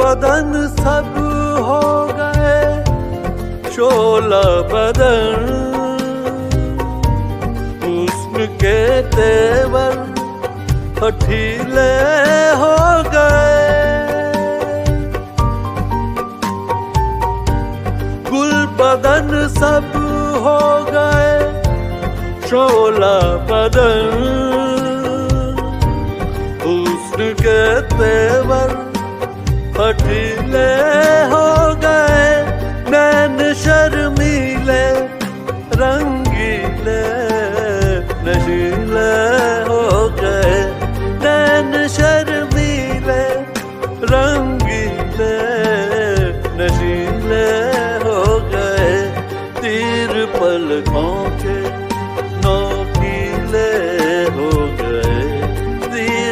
बदन सब हो गए शोला बदन, हुस्न के तेवर हठीले हो गए। गुल बदन सब हो गए शोला बदन, हुस्न के तेवर हठीले हो गए। नैन शर्मीले रंगीले नशीले हो गए, नैन शर्मीले रंगीले नशीले हो गए। तीर पलकों